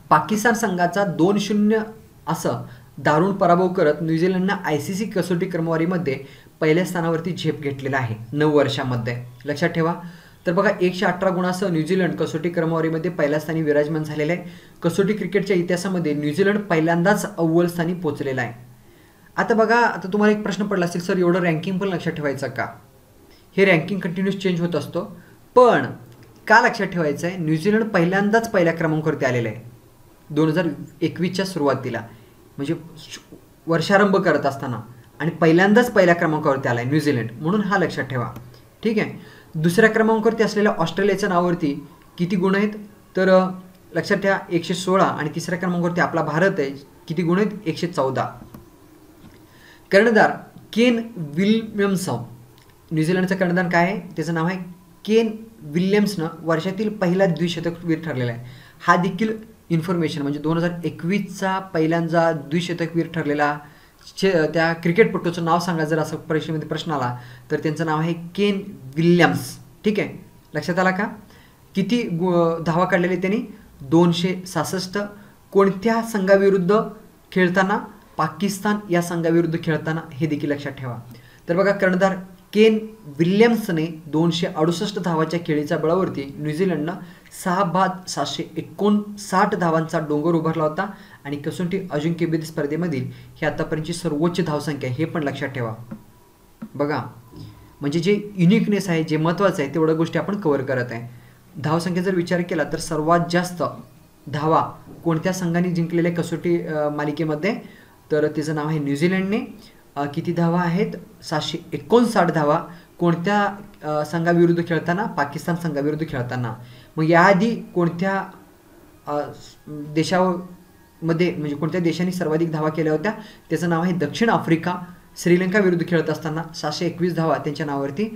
पाकिस्तान संघाचा 2-0 असं दारुण पराभव करत न्यूझीलंडनं ICC कसोटी क्रमवारीमध्ये पहिल्या स्थानावरती झेप घेतलेला आहे 9 वर्षांमध्ये. लक्षात ठेवा. तर बघा, 118 गुणांसह न्यूझीलंड कसोटी क्रमवारीमध्ये पहिल्या स्थानी विराजमान झालेलं आहे. कसोटी क्रिकेटच्या इतिहासामध्ये न्यूझीलंड पहिल्यांदाच अव्वल स्थानी पोहोचलेला आहे. आता बघा, आता तुम्हाला एक प्रश्न पडला असेल, सर एवढं रँकिंग पण लक्षात ठेवायचं का? हे रँकिंग कंटिन्यूस चेंज होत असतो, पण का लक्षात ठेवायचं आहे? न्यूझीलंड पहिल्यांदाच पहिल्या क्रमांकावरती आलेलं आहे 2021च्या सुरुवातीला, म्हणजे वर्षारंभ करत असताना, आणि पहिल्यांदाच पहिल्या क्रमांकावरती आला आहे न्यूझीलंड, म्हणून हा लक्षात ठेवा. ठीक आहे. दुसऱ्या क्रमांकावरती असलेल्या ऑस्ट्रेलियाच्या नावावरती किती गुण आहेत तर लक्षात ठेवा 116 आणि तिसऱ्या क्रमांकावरती आपला भारत आहे. किती गुण आहेत 114. कर्णधार केन विल्यमसन, न्यूझीलंडचं कर्णधार काय आहे त्याचं नाव आहे केन विल्यम्सनं वर्षातील पहिला द्विशतकवीर ठरलेला आहे. हा देखील इन्फॉर्मेशन म्हणजे 2021चा पहिल्यांदा द्विशतकवीर ठरलेला त्या क्रिकेटपटूचं नाव सांगा जर असं परीक्षेमध्ये प्रश्न आला तर त्यांचं नाव आहे केन विल्यम्स. ठीक आहे, लक्षात आला का. किती धावा काढलेले त्यांनी 266. कोणत्या संघाविरुद्ध खेळताना पाकिस्तान या संघाविरुद्ध खेळताना हे देखील लक्षात ठेवा. तर बघा कर्णधार केन विल्यम्सने 268 धावाच्या खेळीच्या बळावरती न्यूझीलंडनं 6,759 धावांचा डोंगर उभारला होता आणि कसोटी अजिंक्यपद स्पर्धेमधील ही आतापर्यंतची सर्वोच्च धावसंख्या हे पण लक्षात ठेवा. बघा म्हणजे जे युनिकनेस आहे जे महत्त्वाचं आहे तेवढ्या गोष्टी आपण कव्हर करत आहे. धावसंख्या जर विचार केला तर सर्वात जास्त धावा कोणत्या संघाने जिंकलेल्या कसोटी मालिकेमध्ये तर त्याचं नाव आहे न्यूझीलंडने. किती धावा आहेत 759 धावा. कोणत्या संघाविरुद्ध खेळताना पाकिस्तान संघाविरुद्ध खेळताना. मग याआधी कोणत्या देशामध्ये म्हणजे कोणत्या देशांनी सर्वाधिक धावा केल्या होत्या त्याचं नाव आहे दक्षिण आफ्रिका. श्रीलंका विरुद्ध खेळत असताना 721 धावा त्यांच्या नावावरती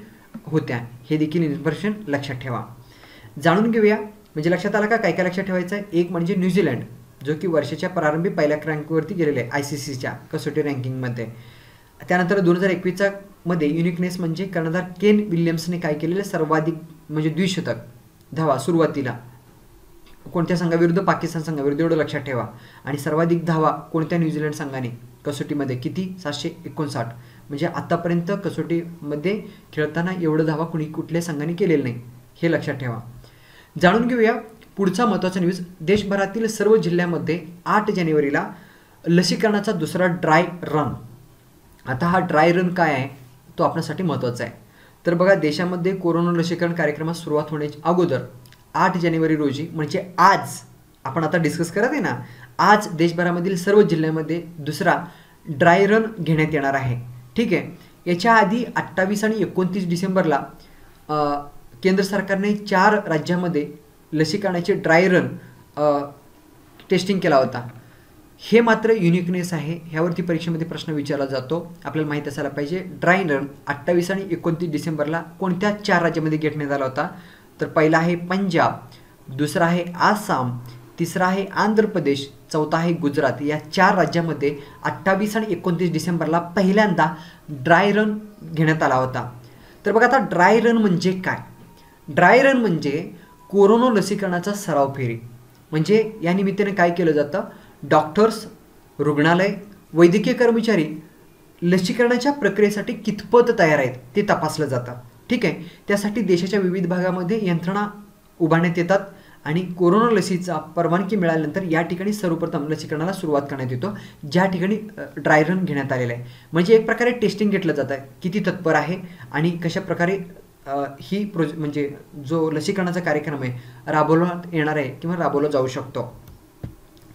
होत्या. हे देखील इन्फॉर्मेशन लक्षात ठेवा. जाणून घेऊया म्हणजे लक्षात आलं का काय काय लक्षात ठेवायचं आहे. एक म्हणजे न्यूझीलंड जो की वर्षाच्या प्रारंभी पहिल्या क्रमांकावरती गेलेले आहे ICCच्या कसोटी रँकिंगमध्ये. त्यानंतर 2021चा मध्ये युनिकनेस म्हणजे कर्णधार केन विल्यम्सने काय केलेलं सर्वाधिक म्हणजे द्विशतक धावा सुरुवातीला कोणत्या संघाविरुद्ध पाकिस्तान संघाविरुद्ध एवढं लक्षात ठेवा. आणि सर्वाधिक धावा कोणत्या न्यूझीलंड संघाने कसोटीमध्ये किती 759 म्हणजे आतापर्यंत कसोटीमध्ये खेळताना एवढं धावा कुठल्या संघाने केलेलं नाही हे लक्षात ठेवा. जाणून घेऊया पुढचा महत्त्वाचा न्यूज. देशभरातील सर्व जिल्ह्यांमध्ये 8 जानेवारीला लसीकरणाचा दुसरा ड्राय रन. आता हा ड्राय रन काय आहे तो आपल्यासाठी महत्त्वाचा आहे. तर बघा देशामध्ये कोरोना लसीकरण कार्यक्रमास सुरुवात होण्याच्या अगोदर 8 जानेवारी रोजी म्हणजे आज आपण आता डिस्कस करत आहे ना, आज देशभरामधील सर्व जिल्ह्यांमध्ये दुसरा ड्राय रन घेण्यात येणार आहे. ठीक आहे, याच्या आधी 28 आणि 29 डिसेंबरला केंद्र सरकारने 4 राज्यामध्ये लसीकरणाचे ड्राय रन टेस्टिंग केला होता. हे मात्र युनिकनेस आहे, ह्यावरती परीक्षेमध्ये प्रश्न विचारला जातो. आपल्याला माहीत असायला पाहिजे ड्राय रन 28 आणि 29 डिसेंबरला कोणत्या 4 राज्यामध्ये घेण्यात आला होता. तर पहिला आहे पंजाब, दुसरा आहे आसाम, तिसरा आहे आंध्र प्रदेश, चौथा आहे गुजरात. या 4 राज्यामध्ये 28 आणि 29 डिसेंबरला पहिल्यांदा ड्राय रन घेण्यात आला होता. तर बघा आता ड्राय रन म्हणजे काय. ड्राय रन म्हणजे कोरोना लसीकरणाचा सराव फेरी. म्हणजे या निमित्ताने काय केलं जातं, डॉक्टर्स, रुग्णालय, वैद्यकीय कर्मचारी लसीकरणाच्या प्रक्रियेसाठी कितपत तयार आहेत ते तपासलं जातं. ठीक आहे, त्यासाठी देशाच्या विविध भागामध्ये यंत्रणा उभारण्यात येतात आणि कोरोना लसीचा परवानगी मिळाल्यानंतर या ठिकाणी सर्वप्रथम लसीकरणाला सुरुवात करण्यात येतो ज्या ठिकाणी ड्राय रन घेण्यात आलेला आहे. म्हणजे एक प्रकारे टेस्टिंग घेतलं जातं किती तत्पर आहे आणि कशा प्रकारे ही म्हणजे जो लसीकरणाचा कार्यक्रम आहे राबवण्यात येणार आहे किंवा राबवला जाऊ शकतो.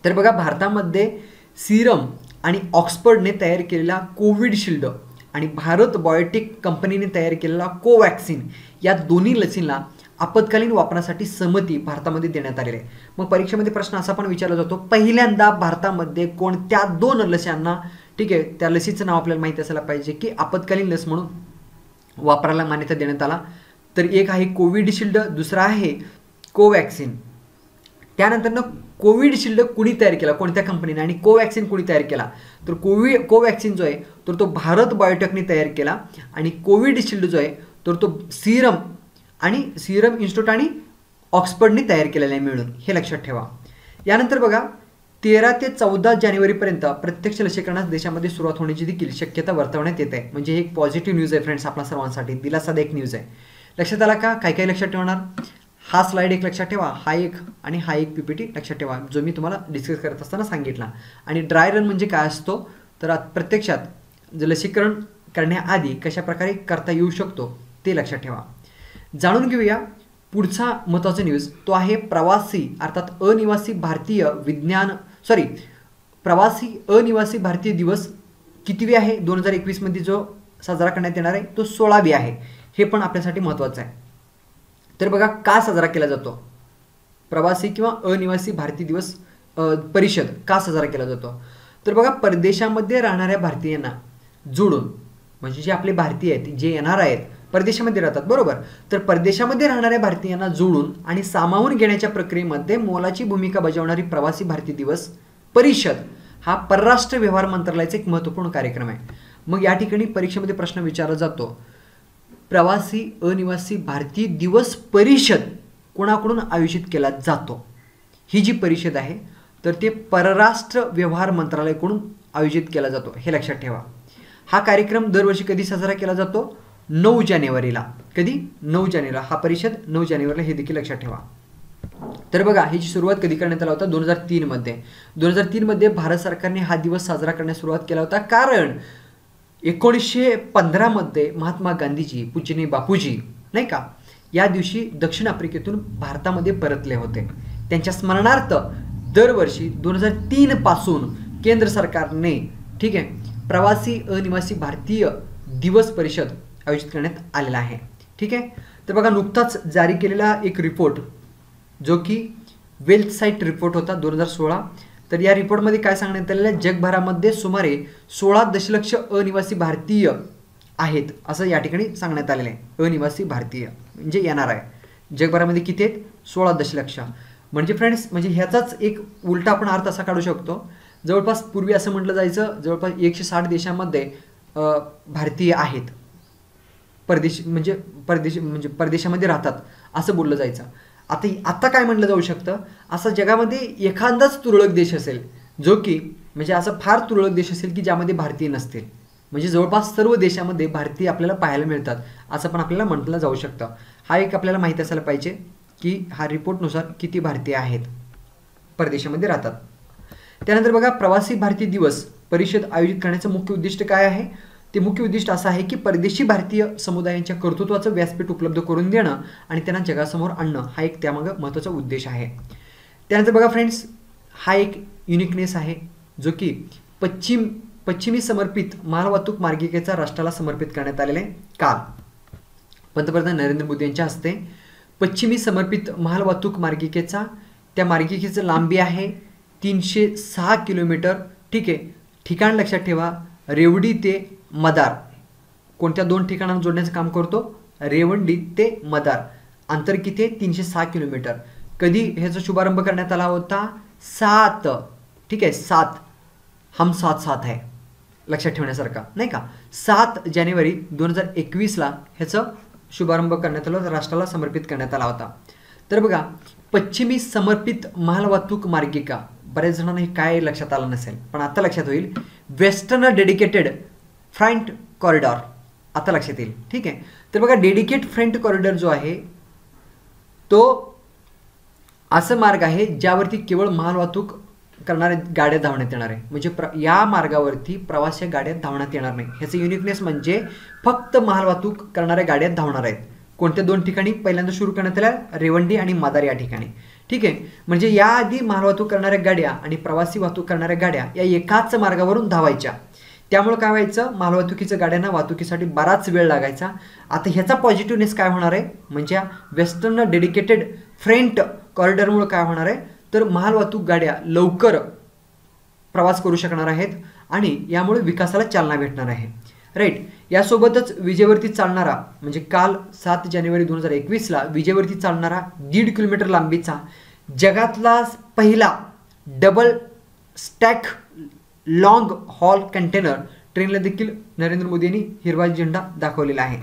तर बघा भारतामध्ये सीरम आणि ऑक्सफर्डने तयार केलेला कोविडशिल्ड आणि भारत बायोटेक कंपनीने तयार केलेला कोवॅक्सिन या दोन्ही लसींना आपत्कालीन वापरासाठी संमती भारतामध्ये देण्यात आलेली आहे. मग परीक्षेमध्ये प्रश्न असा पण विचारला जातो पहिल्यांदा भारतामध्ये कोणत्या 2 लस्यांना ठीक आहे त्या लसीचं नाव आपल्याला माहिती असायला पाहिजे की आपत्कालीन लस म्हणून वापरायला मान्यता देण्यात आला. तर एक आहे कोविडशिल्ड, दुसरा आहे कोवॅक्सिन. त्यानंतर कोविडशिल्ड कुणी तयार केला कोणत्या कंपनीने आणि कोवॅक्सिन कुणी तयार केला तर कोवॅक्सिन जो आहे तर तो भारत बायोटेकने तयार केला आणि कोविडशिल्ड जो आहे तर तो सीरम इन्स्टिट्यूट आणि ऑक्सफर्डने तयार केलेला आहे मिळून. हे लक्षात ठेवा. यानंतर बघा 13 ते 14 जानेवारीपर्यंत प्रत्यक्ष लसीकरणास देशामध्ये सुरुवात होण्याची देखील शक्यता वर्तवण्यात येत आहे. म्हणजे एक पॉझिटिव्ह न्यूज आहे फ्रेंड्स आपल्या सर्वांसाठी, दिलासादायक न्यूज आहे. लक्षात आला का काय काय लक्षात ठेवणार. हा स्लाइड एक लक्षात ठेवा, हा एक आणि हा एक PPT लक्षात ठेवा जो मी तुम्हाला डिस्कस करत असताना सांगितला. आणि ड्राय रन म्हणजे काय असतो तर प्रत्यक्षात लसीकरण करण्याआधी कशा प्रकारे करता येऊ शकतो ते लक्षात ठेवा. जाणून घेऊया पुढचा महत्त्वाचा न्यूज. तो आहे प्रवासी अनिवासी भारतीय दिवस कितीवी आहे 2021 मध्ये जो साजरा करण्यात येणार आहे तो 16वी आहे. हे पण आपल्यासाठी महत्त्वाचं आहे. तर बघा का साजरा केला जातो प्रवासी किंवा अनिवासी भारतीय दिवस परिषद का साजरा केला जातो? तर बघा, परदेशामध्ये राहणाऱ्या भारतीयांना जोडून, म्हणजे जे आपले भारतीय आहेत जे येणार आहेत परदेशामध्ये राहतात, बरोबर, तर परदेशामध्ये राहणाऱ्या भारतीयांना जोडून आणि सामावून घेण्याच्या प्रक्रियेमध्ये मोलाची भूमिका बजावणारी प्रवासी भारतीय दिवस परिषद हा परराष्ट्र व्यवहार मंत्रालयाचा एक महत्त्वपूर्ण कार्यक्रम आहे. मग या ठिकाणी परीक्षेमध्ये प्रश्न विचारला जातो, प्रवासी अनिवासी भारतीय दिवस परिषद कोणाकडून आयोजित केला जातो? ही जी परिषद आहे तर ते परराष्ट्र व्यवहार मंत्रालयाकडून आयोजित केला जातो, हे लक्षात ठेवा. हा कार्यक्रम दरवर्षी कधी साजरा केला जातो? 9 जानेवारीला. कधी? 9 जानेवारीला. हा परिषद 9 जानेवारीला, हे देखील लक्षात ठेवा. तर बघा, ह्याची सुरुवात कधी करण्यात आला होता? 2003 मध्ये. 2003 मध्ये भारत सरकारने हा दिवस साजरा करण्यास सुरुवात केला होता, कारण 1915 मध्ये महात्मा गांधीजी, पूजनीय बापूजी नाही का, या दिवशी दक्षिण आफ्रिकेतून भारतामध्ये परतले होते. त्यांच्या स्मरणार्थ दरवर्षी 2003 पासून केंद्र सरकारने, ठीक आहे, प्रवासी अनिवासी भारतीय दिवस परिषद आयोजित करण्यात आलेला आहे. ठीक आहे. तर बघा, नुकताच जारी केलेला एक रिपोर्ट जो की वेल्थ साईट रिपोर्ट होता 2016. तर या रिपोर्टमध्ये काय सांगण्यात आलेलं आहे? जगभरामध्ये सुमारे 16 दशलक्ष अनिवासी भारतीय आहेत असं या ठिकाणी सांगण्यात आलेलं आहे. अनिवासी भारतीय म्हणजे येणार आहे. जगभरामध्ये किती आहेत? 16 दशलक्ष. म्हणजे फ्रेंड्स, म्हणजे ह्याचाच एक उलटा आपण अर्थ असा काढू शकतो, जवळपास पूर्वी असं म्हटलं जायचं जवळपास 160 देशामध्ये भारतीय आहेत, परदेशामध्ये राहतात असं बोललं जायचं. आता काय म्हटलं जाऊ शकतं? असं जगामध्ये एखादाच तुरळक देश असेल जो की, म्हणजे असं फार तुरळक देश असेल की ज्यामध्ये भारतीय नसतील. म्हणजे जवळपास सर्व देशामध्ये भारतीय आपल्याला पाहायला मिळतात असं पण आपल्याला म्हटलं जाऊ शकतं. हा एक आपल्याला माहिती असायला पाहिजे की हा रिपोर्टनुसार किती भारतीय आहेत परदेशामध्ये राहतात. त्यानंतर बघा, प्रवासी भारतीय दिवस परिषद आयोजित करण्याचं मुख्य उद्दिष्ट काय आहे? ते मुख्य उद्दिष्ट असं आहे की परदेशी भारतीय समुदायांच्या कर्तृत्वाचं व्यासपीठ उपलब्ध करून देणं आणि त्यांना जगासमोर आणणं, हा एक त्यामागं महत्त्वाचा उद्देश आहे. त्यानंतर बघा फ्रेंड्स, हा एक युनिकनेस आहे जो की पश्चिमी समर्पित मालवाहतूक मार्गिकेचा राष्ट्राला समर्पित करण्यात आलेला आहे. काल पंतप्रधान नरेंद्र मोदी यांच्या हस्ते पश्चिमी समर्पित मालवाहतूक मार्गिकेचा, त्या मार्गिकेचं लांबी आहे 306 किलोमीटर. ठीक आहे. ठिकाण लक्षात ठेवा, रेवडी ते मदार. कोणत्या 2 ठिकाणांना जोडण्याचं काम करतो? रेवंडी ते मदार. अंतर किती आहे? 306 किलोमीटर. कधी ह्याचा शुभारंभ करण्यात आला होता? 7, ठीक आहे, 7, हम साथ साथ आहे, लक्षात ठेवण्यासारखा नाही का. 7 जानेवारी 2021ला ह्याचं शुभारंभ करण्यात आला, राष्ट्राला समर्पित करण्यात आला होता. तर बघा, पश्चिमी समर्पित मालवाहतूक मार्गिका, बऱ्याच जणांना हे काय लक्षात आलं नसेल पण आता लक्षात होईल. वेस्टर्न डेडिकेटेड फ्रंट कॉरिडॉर आता लक्षात येईल. ठीक आहे. तर बघा, डेडिकेट फ्रंट कॉरिडॉर जो आहे तो असं मार्ग आहे ज्यावरती केवळ मालवाहतूक करणाऱ्या गाड्या धावण्यात येणार आहे. म्हणजे या मार्गावरती प्रवासी गाड्या धावण्यात येणार नाही. ह्याचं युनिकनेस म्हणजे फक्त मालवाहतूक करणाऱ्या गाड्या धावणार आहेत. कोणत्या 2 ठिकाणी? पहिल्यांदा सुरू करण्यात आल्या रेवंडी आणि मदार या ठिकाणी. ठीक आहे. म्हणजे याआधी मालवाहतूक करणाऱ्या गाड्या आणि प्रवासी वाहतूक करणाऱ्या गाड्या या एकाच मार्गावरून धावायच्या. त्यामुळे काय व्हायचं? मालवाहतुकीच्या गाड्यांना वाहतुकीसाठी बराच वेळ लागायचा. आता ह्याचा पॉझिटिव्हनेस काय होणार आहे? म्हणजे वेस्टर्न डेडिकेटेड फ्रंट कॉरिडॉरमुळे काय होणार आहे? तर मालवाहतूक गाड्या लवकर प्रवास करू शकणार आहेत आणि यामुळे विकासाला चालना भेटणार आहे. राईट. यासोबतच विजेवरती चालणारा, म्हणजे काल 7 जानेवारी 2021ला विजेवरती चालणारा 1.5 किलोमीटर लांबीचा जगातला पहिला double stack long hall container ट्रेनला देखील नरेंद्र मोदी यांनी हिरवा झेंडा दाखवलेला आहे.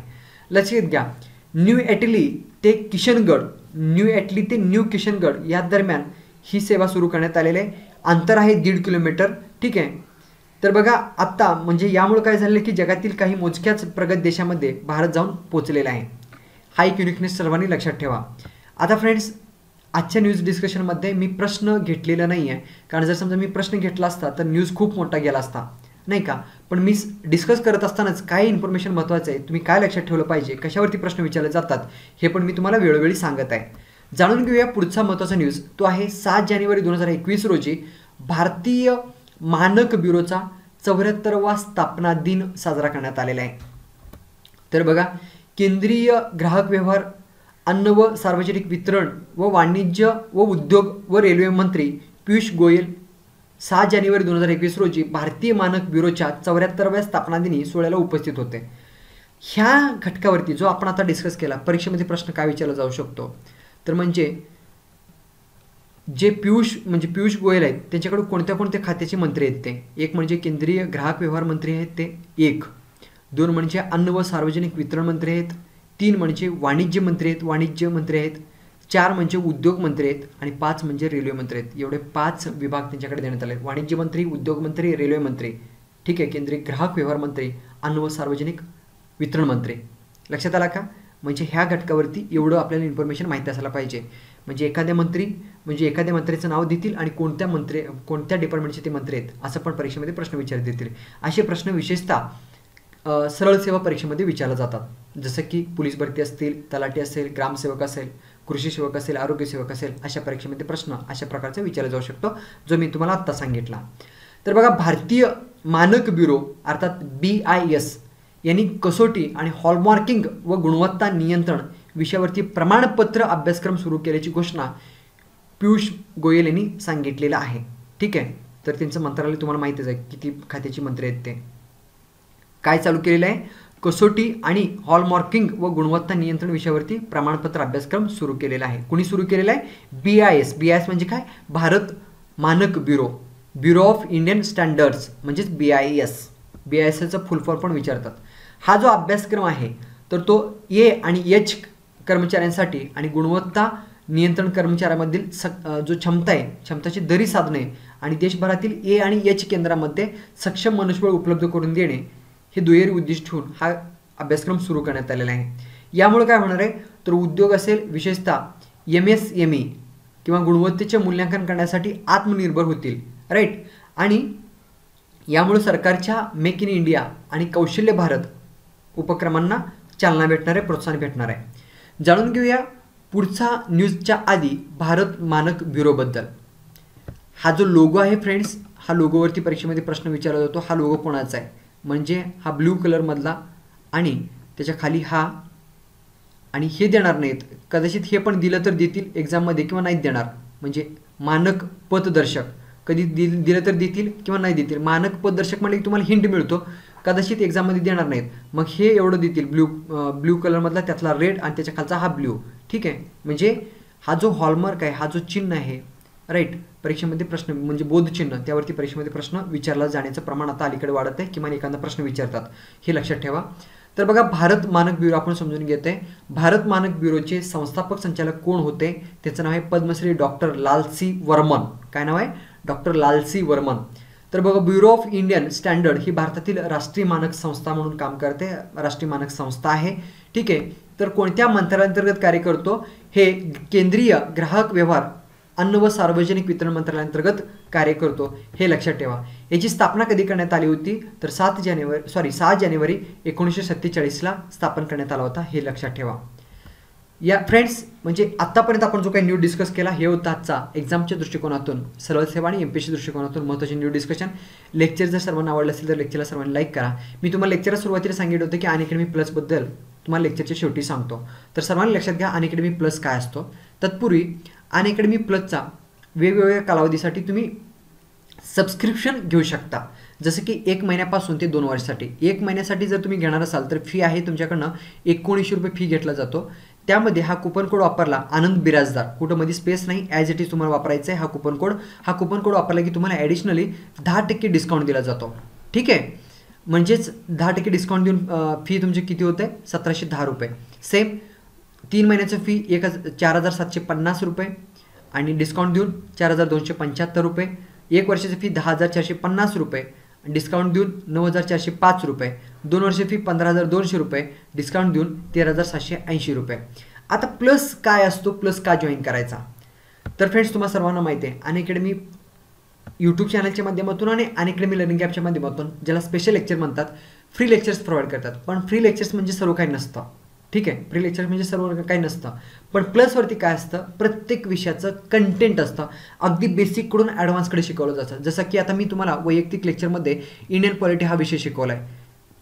लक्षात घ्या, न्यू एटली ते न्यू किशनगड या दरम्यान ही सेवा सुरू करण्यात आलेली आहे. अंतर आहे 1.5 किलोमीटर. ठीक आहे. तर बघा, आत्ता म्हणजे यामुळे काय झालं की जगातील काही मोजक्याच प्रगत देशामध्ये भारत जाऊन पोहोचलेला आहे. हा एक युनिकनेस सर्वांनी लक्षात ठेवा. आता फ्रेंड्स, आजच्या न्यूज डिस्कशनमध्ये मी प्रश्न घेतलेला नाही आहे, कारण जर समजा मी प्रश्न घेतला असता तर न्यूज खूप मोठा गेला असता नाही का. पण मी डिस्कस करत असतानाच काय इन्फॉर्मेशन महत्त्वाचं आहे, तुम्ही काय लक्षात ठेवलं पाहिजे, कशावरती प्रश्न विचारले जातात हे पण मी तुम्हाला वेळोवेळी सांगत आहे. जाणून घेऊया पुढचा महत्त्वाचा न्यूज. तो आहे 7 जानेवारी 2021 रोजी भारतीय मानक ब्युरोचा 74वा स्थापना दिन साजरा करण्यात आलेला आहे. तर बघा, केंद्रीय ग्राहक व्यवहार अन्न व सार्वजनिक वितरण व वाणिज्य व उद्योग व रेल्वे मंत्री पियुष गोयल 6 जानेवारी 2021 रोजी भारतीय मानक ब्युरोच्या 74व्या स्थापना दिनी सोहळ्याला उपस्थित होते. ह्या घटकावरती जो आपण आता डिस्कस केला, परीक्षेमध्ये प्रश्न काय विचारला जाऊ शकतो, तर म्हणजे जे पियुष गोयल आहेत त्यांच्याकडे कोणत्या कोणत्या खात्याचे मंत्री आहेत ते, एक म्हणजे केंद्रीय ग्राहक व्यवहार मंत्री आहेत ते, एक 2 म्हणजे अन्न व सार्वजनिक वितरण मंत्री आहेत, 3 म्हणजे वाणिज्य मंत्री आहेत, 4 म्हणजे उद्योग मंत्री आहेत आणि 5 म्हणजे रेल्वे मंत्री आहेत. एवढे 5 विभाग त्यांच्याकडे देण्यात आले. वाणिज्य मंत्री, उद्योग मंत्री, रेल्वे मंत्री, ठीक आहे, केंद्रीय ग्राहक व्यवहार मंत्री, अन्न व सार्वजनिक वितरण मंत्री. लक्षात आला का? म्हणजे ह्या घटकावरती एवढं आपल्याला इन्फॉर्मेशन माहिती असायला पाहिजे. म्हणजे एखाद्या मंत्र्याचं नाव देतील आणि कोणत्या डिपार्टमेंटचे ते मंत्री आहेत असं पण परीक्षेमध्ये प्रश्न विचारत देतील. असे प्रश्न विशेषतः सरळ सेवा परीक्षेमध्ये विचारले जातात. जसं की पोलीस भरती असतील, तलाठी असेल, ग्रामसेवक असेल, कृषी सेवक असेल, आरोग्य सेवक असेल, अशा परीक्षेमध्ये प्रश्न अशा प्रकारचा विचारला जाऊ शकतो, जो मी तुम्हाला आत्ता सांगितला. तर बघा, भारतीय मानक ब्युरो अर्थात BIS यांनी कसोटी आणि हॉलमार्किंग व गुणवत्ता नियंत्रण विषयावरती प्रमाणपत्र अभ्यासक्रम सुरू केल्याची घोषणा पियुष गोयल यांनी सांगितलेलं आहे. ठीक आहे, तर त्यांचं मंत्रालय तुम्हाला माहितीच आहे किती खात्याची मंत्री आहेत ते. काय चालू केलेलं आहे? कसोटी आणि हॉलमार्किंग व गुणवत्ता नियंत्रण विषयावरती प्रमाणपत्र अभ्यासक्रम सुरू केलेला आहे. कुणी सुरू केलेला आहे? BIS म्हणजे काय? भारत मानक ब्युरो ऑफ इंडियन स्टँडर्ड्स म्हणजेच BISचा फुल फॉर्म पण विचारतात. हा जो अभ्यासक्रम आहे तर तो A आणि H कर्मचाऱ्यांसाठी आणि गुणवत्ता नियंत्रण कर्मचाऱ्यांमधील जो क्षमताची दरी साधणे आणि देशभरातील A आणि H केंद्रामध्ये सक्षम मनुष्यबळ उपलब्ध करून देणे हे दुहेरी उद्दिष्ट ठेवून हा अभ्यासक्रम सुरू करण्यात आलेला आहे. यामुळे काय होणार आहे, तर उद्योग असेल विशेषतः MSME किंवा गुणवत्तेचे मूल्यांकन करण्यासाठी आत्मनिर्भर होतील, राईट. आणि यामुळे सरकारच्या मेक इन इंडिया आणि कौशल्य भारत उपक्रमांना चालना भेटणार आहे, प्रोत्साहन भेटणार आहे. जाणून घेऊया पुढचा न्यूजच्या आधी भारत मानक ब्युरोबद्दल. हा जो लोगो आहे फ्रेंड्स, हा लोगोवरती परीक्षेमध्ये प्रश्न विचारला जातो. हा लोगो कोणाचा आहे? म्हणजे हा ब्ल्यू कलरमधला आणि त्याच्या खाली हा, आणि हे देणार नाहीत, कदाचित हे पण दिलं तर देतील एक्झाममध्ये किंवा नाहीत देणार. म्हणजे मानक पथदर्शक कधी दिलं तर देतील किंवा नाही देतील. मानक पथदर्शक म्हणजे तुम्हाला हिंट मिळतो, कदाचित एक्झाममध्ये देणार नाहीत. मग हे एवढं देतील, ब्ल्यू कलरमधला त्यातला रेड आणि त्याच्या खालचा हा ब्ल्यू. ठीक आहे, म्हणजे हा जो हॉलमार्क आहे, हा जो चिन्ह आहे, राईट, परीक्षेमध्ये प्रश्न म्हणजे बोध चिन्ह, त्यावरती परीक्षेमध्ये प्रश्न विचारला जाण्याचं प्रमाण आता अलीकडे वाढत आहे. किमान एखादा प्रश्न विचारतात, हे लक्षात ठेवा. तर बघा, भारत मानक ब्युरो आपण समजून घेत आहे. भारत मानक ब्युरोचे संस्थापक संचालक कोण होते? त्याचं नाव आहे पद्मश्री डॉक्टर लालसी वर्मन. काय नाव आहे? डॉक्टर लालसी वर्मन. तर बघा, ब्युरो ऑफ इंडियन स्टँडर्ड ही भारतातील राष्ट्रीय मानक संस्था म्हणून काम करते, राष्ट्रीय मानक संस्था आहे. ठीक आहे, तर कोणत्या मंत्रालयाअंतर्गत कार्य करतो? हे केंद्रीय ग्राहक व्यवहार अन्न व सार्वजनिक वितरण मंत्रालयाअंतर्गत कार्य करतो, हे लक्षात ठेवा. याची स्थापना कधी करण्यात आली होती? तर 6 जानेवारी 1947ला स्थापन करण्यात आला होता, हे लक्षात ठेवा. या फ्रेंड्स, म्हणजे आत्तापर्यंत आपण जो काही न्यूज डिस्कस केला हे होता आजचा एक्झामच्या दृष्टिकोनातून, सरळ सेवा आणि MPSC दृष्टिकोनातून महत्त्वाचे न्यूज डिस्कशन. लेक्चर जर सर्वांना आवडलं असेल तर लेक्चरला सर्वांनी लाईक करा. मी तुम्हाला लेक्चरला सुरुवातीला सांगितलं होतं की अनअकॅडमी प्लसबद्दल तुम्हाला लेक्चरच्या शेवटी सांगतो. तर सर्वांनी लक्षात घ्या, अनअकॅडमी प्लस काय असतो. तत्पूर्वी अनअकॅडमी प्लसचा वेगवेगळ्या कालावधीसाठी तुम्ही सबस्क्रिप्शन घेऊ शकता. जसं की 1 महिन्यापासून ते 2 वर्षासाठी. 1 महिन्यासाठी जर तुम्ही घेणार असाल तर फी आहे तुमच्याकडनं 1900 रुपये फी घेतला जातो. त्यामध्ये हा कुपन कोड वापरला, आनंद बिराजदार, कुठं मध्ये स्पेस नाही, ॲज इट इज तुम्हाला वापरायचं आहे हा कुपन कोड वापरला की तुम्हाला ॲडिशनली 10% डिस्काउंट दिला जातो. ठीक आहे, म्हणजेच 10% डिस्काउंट देऊन फी तुमची किती होते? 1710 रुपये. सेम 3 महिन्याचं फी 4750 रुपये आणि डिस्काउंट देऊन 4275 रुपये. 1 वर्षाची फी 10450 रुपये, डिस्काउंट देऊन 9405 रुपये. 2 वर्ष फी 15200 रुपये, डिस्काउंट देऊन 13780 रुपये. आता प्लस काय असतो? प्लस का जॉईन करायचा? तर फ्रेंड्स, तुम्हाला सर्वांना माहिती आहे अनअकॅडमी यूट्यूब चॅनलच्या माध्यमातून आणि अनअकॅडमी लर्निंग ॲपच्या माध्यमातून, ज्याला स्पेशल लेक्चर म्हणतात, फ्री लेक्चर्स प्रोव्हाइड करतात. पण फ्री लेक्चर्स म्हणजे सर्व काही नसतं. ठीक आहे, फ्री लेक्चर म्हणजे सर्व काही नसतं. पण प्लसवरती काय असतं? प्रत्येक विषयाचं कंटेंट असतं, अगदी बेसिककडून ॲडव्हान्सकडे शिकवलं जातं. जसं की आता मी तुम्हाला वैयक्तिक लेक्चरमध्ये इंडियन पॉलिटी हा विषय शिकवला आहे.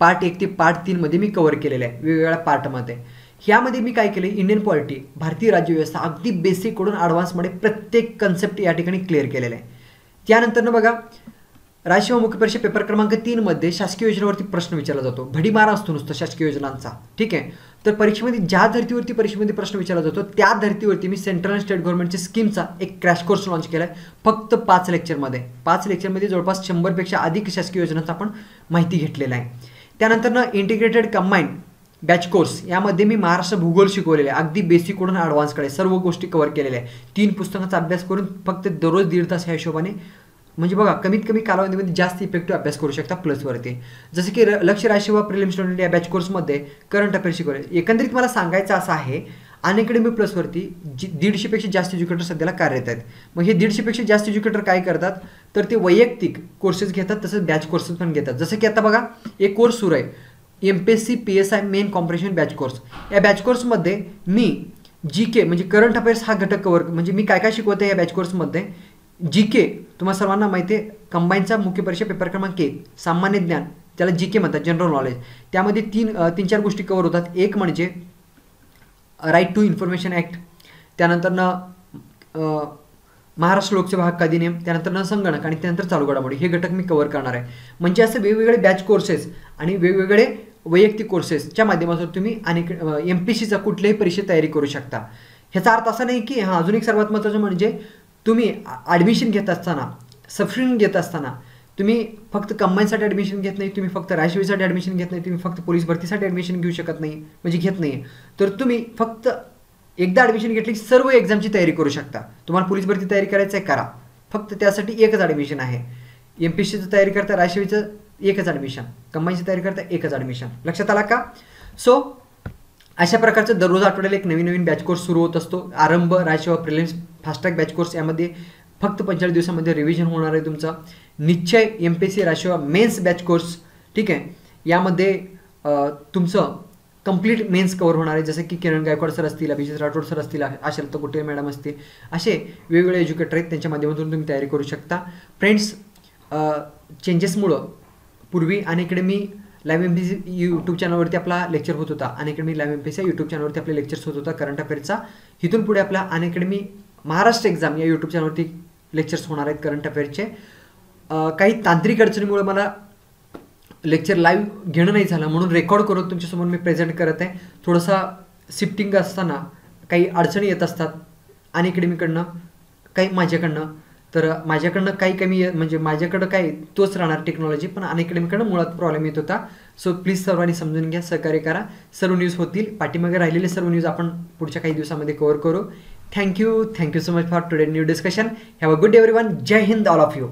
पार्ट 1 ते पार्ट 3 मध्ये मी कव्हर केलेला आहे, वेगवेगळ्या पार्टमध्ये. ह्यामध्ये मी काय केलं, इंडियन पॉलिटी, भारतीय राज्यव्यवस्था अगदी बेसिककडून ॲडव्हान्समध्ये प्रत्येक कन्सेप्ट या ठिकाणी क्लिअर केलेला आहे. त्यानंतर बघा, राज्यसेवा मुख्य परीक्षा पेपर क्रमांक 3 मध्ये शासकीय योजनेवरती प्रश्न विचारला जातो. भडीमारा असतो नुसतं शासकीय योजनांचा, ठीक आहे. तर परीक्षेमध्ये ज्या धर्तीवरती परीक्षेमध्ये प्रश्न विचारला जातो त्या धर्तीवरती मी सेंट्रल आणि स्टेट गव्हर्नमेंटच्या स्कीमचा एक क्रॅश कोर्स लॉन्च केला आहे. फक्त 5 लेक्चरमध्ये. 5 लेक्चरमध्ये जवळपास 100पेक्षा अधिक शासकीय योजनांचा आपण माहिती घेतलेला आहे. त्यानंतर इंटिग्रेटेड कंबाईंड बॅच कोर्स, यामध्ये मी महाराष्ट्र भूगोल शिकवलेले आहे. अगदी बेसिककडून ॲडव्हान्सकडे सर्व गोष्टी कव्हर केलेल्या आहे. 3 पुस्तकांचा अभ्यास करून फक्त दररोज 1.5 तास ह्या हिशोबाने, म्हणजे बघा कमीत कमी कालावधीमध्ये जास्त इफेक्टिव्ह अभ्यास करू शकता प्लसवरती. जसं की लक्ष्य राजसेवा प्रिलिम्स स्टुडंट या बॅच कोर्समध्ये करंट अफेअर्स शिकवले. एकंदरीत मला सांगायचं असं आहे, अनअकॅडमी प्लसवरती 150पेक्षा जास्त एज्युकेटर सध्याला कार्यरत आहेत. मग हे 150पेक्षा जास्त एज्युकेटर काय करतात, तर ते वैयक्तिक कोर्सेस घेतात, तसंच बॅच कोर्सेस पण घेतात. जसं की आता बघा एक कोर्स सुरू आहे, MPSC PSI main comprehension batch course. या बॅच कोर्समध्ये मी GK म्हणजे करंट अफेअर्स हा घटक कव्हर, म्हणजे मी काय काय शिकवते या बॅच कोर्समध्ये. GK तुम्हाला सर्वांना माहिती आहे, कंबाईनचा मुख्य परीक्षा पेपर क्रमांक 1 सामान्य ज्ञान, त्याला GK म्हणतात, जनरल नॉलेज. त्यामध्ये 3-4 गोष्टी कव्हर होतात. एक म्हणजे राईट टू इन्फॉर्मेशन ॲक्ट, त्यानंतर महाराष्ट्र लोकसेवा हक्क अधिनियम, त्यानंतर संगणक, आणि त्यानंतर चालू घडामोडी. हे घटक मी कव्हर करणार आहे. म्हणजे असे वेगवेगळे बॅच कोर्सेस आणि वेगवेगळे वैयक्तिक कोर्सेसच्या माध्यमातून तुम्ही अनेक MPSCचा कुठल्याही परीक्षेत तयारी करू शकता. ह्याचा अर्थ असा नाही की अजून एक सर्वात महत्त्वाचं म्हणजे तुम्ही ॲडमिशन घेत असताना, सबस्क्रिप्शन घेत असताना तुम्ही फक्त कंबाईनसाठी ॲडमिशन घेत नाही, तुम्ही फक्त राजसेवेसाठी ॲडमिशन घेत नाही, तुम्ही फक्त पोलीस भरतीसाठी ॲडमिशन घेऊ शकत नाही, म्हणजे घेत नाही. तर तुम्ही फक्त एकदा ॲडमिशन घेतली की सर्व एक्झामची तयारी करू शकता. तुम्हाला पोलीस भरती तयारी करायचं आहे, करा. फक्त त्यासाठी एकच ॲडमिशन आहे. MPSCची तयारी करता, राजसेवेचं एकच ॲडमिशन, कंबाईनची तयारी करता एकच ॲडमिशन. लक्षात आला का? सो अशा प्रकारचं दररोज आठवड्याला एक नवीन बॅच कोर्स सुरू होत असतो. आरंभ राजसेवा प्रिलिम्स फास्ट्रॅक बॅच कोर्स, यामध्ये फक्त 45 दिवसामध्ये रिव्हिजन होणार आहे तुमचा. निश्चय MPSC राजसेवा मेन्स बॅच कोर्स, ठीक आहे. यामध्ये तुमचं कंप्लीट मेन्स कव्हर होणार आहे. जसं की किरण गायकवाड सर असतील, अभिजित राठोड सर असतील, आशालता कुटे मॅडम असतील, असे वेगवेगळे एज्युकेटर आहेत, त्यांच्या माध्यमातून तुम्ही तयारी करू शकता. फ्रेंड्स, चेंजेसमुळं पूर्वी अनअकॅडमी लाईव्ह MPSC यूट्यूब चॅनलवरती आपला लेक्चर होत होता. अनअकॅडमी लाईव्ह MPSC यूट्यूब चॅनलवरती आपले लेक्चर्स होत होता करंट अफेअर्सचा. इथून पुढे आपला अनअकॅडमी महाराष्ट्र एक्झाम या यूट्यूब चॅनलवरती लेक्चर्स होणार आहेत करंट अफेअर्सचे. काही तांत्रिक अडचणीमुळे मला लेक्चर लाईव्ह घेणं नाही झालं, म्हणून रेकॉर्ड करून तुमच्यासमोर मी प्रेझेंट करत आहे. थोडासा शिफ्टिंग असताना काही अडचणी येत असतात अनअकॅडमीकडनं, काही माझ्याकडनं. तर माझ्याकडनं काही कमी, म्हणजे माझ्याकडं काही तोच राहणार टेक्नॉलॉजी, पण अनअकॅडमीकडनं मुळात प्रॉब्लेम येत होता. सो प्लीज सर्वांनी समजून घ्या, सहकार्य करा. सर्व न्यूज होतील, पाठीमागे राहिलेले सर्व न्यूज आपण पुढच्या काही दिवसामध्ये कव्हर करू. Thank you so much for today new discussion. Have a good day everyone. जय हिंद ऑल ऑफ यू.